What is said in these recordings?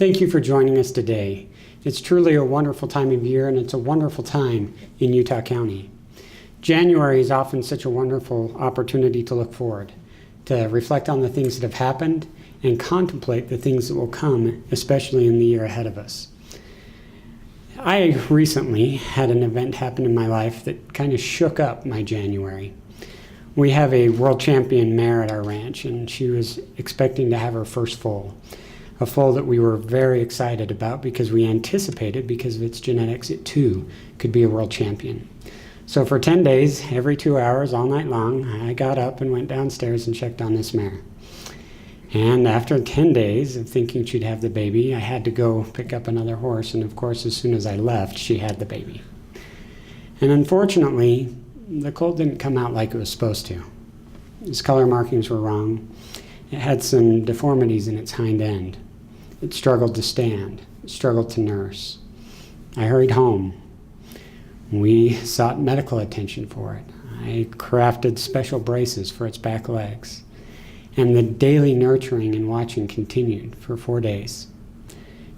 Thank you for joining us today. It's truly a wonderful time of year, and it's a wonderful time in Utah County. January is often such a wonderful opportunity to look forward, to reflect on the things that have happened and contemplate the things that will come, especially in the year ahead of us. I recently had an event happen in my life that kind of shook up my January. We have a world champion mare at our ranch, and she was expecting to have her first foal. A foal that we were very excited about because we anticipated, because of its genetics, it too could be a world champion. So for 10 days, every 2 hours, all night long, I got up and went downstairs and checked on this mare. And after 10 days of thinking she'd have the baby, I had to go pick up another horse, and of course, as soon as I left, she had the baby. And unfortunately, the colt didn't come out like it was supposed to. Its color markings were wrong. It had some deformities in its hind end. It struggled to stand. It struggled to nurse. I hurried home. We sought medical attention for it. I crafted special braces for its back legs. And the daily nurturing and watching continued for 4 days.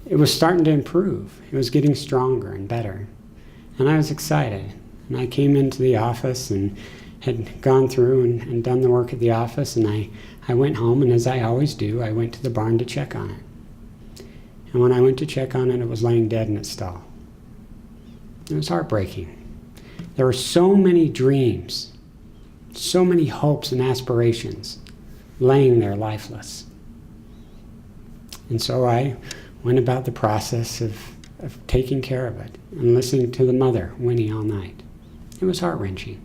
It was starting to improve. It was getting stronger and better. And I was excited. And I came into the office and had gone through and done the work at the office, and I went home, and as I always do, I went to the barn to check on it. And when I went to check on it, it was laying dead in its stall. It was heartbreaking. There were so many dreams, so many hopes and aspirations laying there lifeless. And so I went about the process of taking care of it and listening to the mother whinny all night. It was heart-wrenching.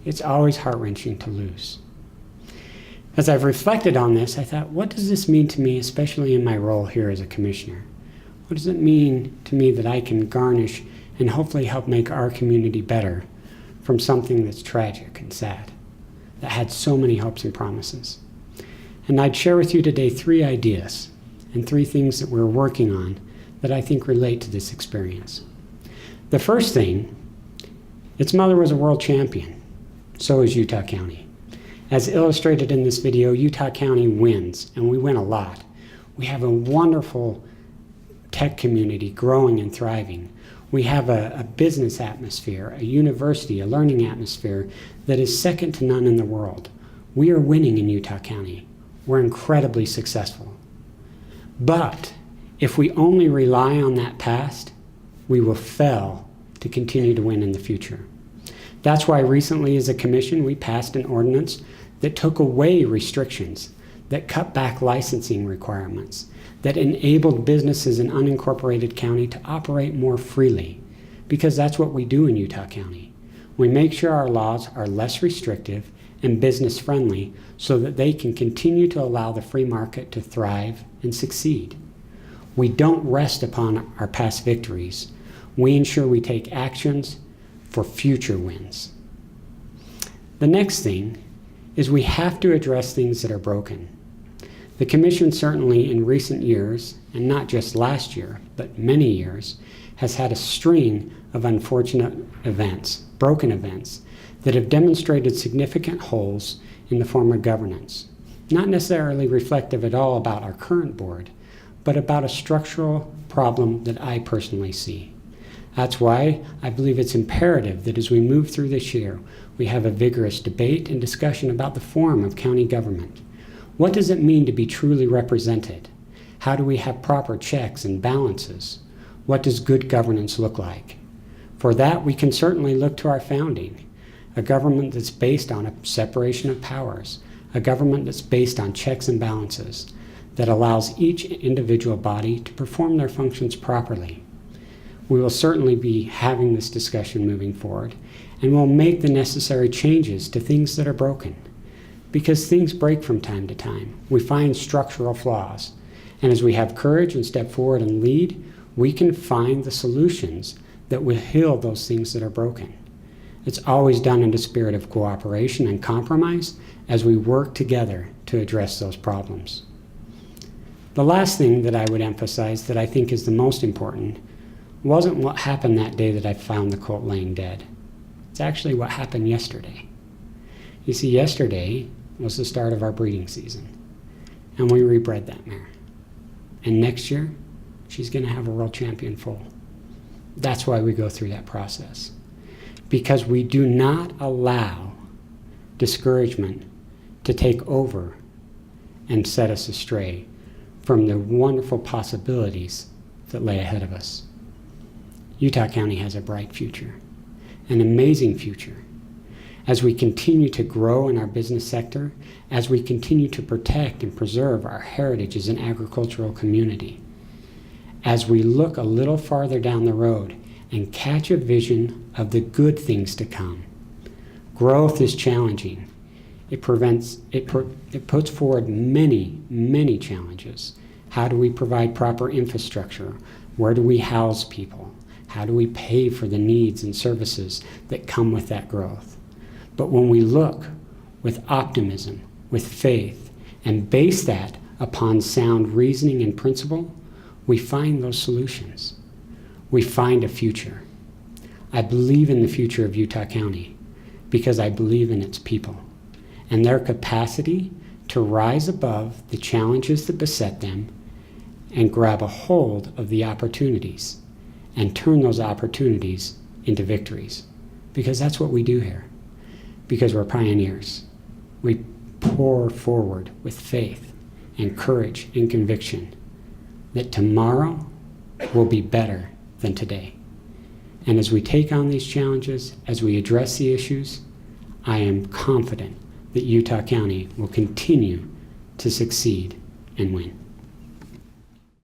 It's always heart-wrenching to lose. As I've reflected on this, I thought, what does this mean to me, especially in my role here as a commissioner? What does it mean to me that I can garnish and hopefully help make our community better from something that's tragic and sad, that had so many hopes and promises? And I'd share with you today 3 ideas and 3 things that we're working on that I think relate to this experience. The first thing, its mother was a world champion. So is Utah County. As illustrated in this video, Utah County wins, and we win a lot. We have a wonderful tech community growing and thriving. We have a business atmosphere, a university, a learning atmosphere that is second to none in the world. We are winning in Utah County. We're incredibly successful. But if we only rely on that past, we will fail to continue to win in the future. That's why recently as a commission, we passed an ordinance that took away restrictions, that cut back licensing requirements, that enabled businesses in unincorporated county to operate more freely, because that's what we do in Utah County. We make sure our laws are less restrictive and business friendly so that they can continue to allow the free market to thrive and succeed. We don't rest upon our past victories. We ensure we take actions for future wins. The next thing is we have to address things that are broken. The Commission certainly in recent years, and not just last year, but many years, has had a string of unfortunate events, broken events, that have demonstrated significant holes in the form of governance. Not necessarily reflective at all about our current board, but about a structural problem that I personally see. That's why I believe it's imperative that as we move through this year, we have a vigorous debate and discussion about the form of county government. What does it mean to be truly represented? How do we have proper checks and balances? What does good governance look like? For that, we can certainly look to our founding, a government that's based on a separation of powers, a government that's based on checks and balances, that allows each individual body to perform their functions properly. We will certainly be having this discussion moving forward, and we'll make the necessary changes to things that are broken. Because things break from time to time. We find structural flaws. And as we have courage and step forward and lead, we can find the solutions that will heal those things that are broken. It's always done in a spirit of cooperation and compromise as we work together to address those problems. The last thing that I would emphasize that I think is the most important wasn't what happened that day that I found the colt laying dead. It's actually what happened yesterday. You see, yesterday was the start of our breeding season, and we rebred that mare. And next year, she's going to have a world champion foal. That's why we go through that process. Because we do not allow discouragement to take over and set us astray from the wonderful possibilities that lay ahead of us. Utah County has a bright future, an amazing future. As we continue to grow in our business sector, as we continue to protect and preserve our heritage as an agricultural community, as we look a little farther down the road and catch a vision of the good things to come. Growth is challenging. It puts forward many, many challenges. How do we provide proper infrastructure? Where do we house people? How do we pay for the needs and services that come with that growth? But when we look with optimism, with faith, and base that upon sound reasoning and principle, we find those solutions. We find a future. I believe in the future of Utah County because I believe in its people and their capacity to rise above the challenges that beset them and grab a hold of the opportunities and turn those opportunities into victories. Because that's what we do here. Because we're pioneers. We pour forward with faith and courage and conviction that tomorrow will be better than today. And as we take on these challenges, as we address the issues, I am confident that Utah County will continue to succeed and win.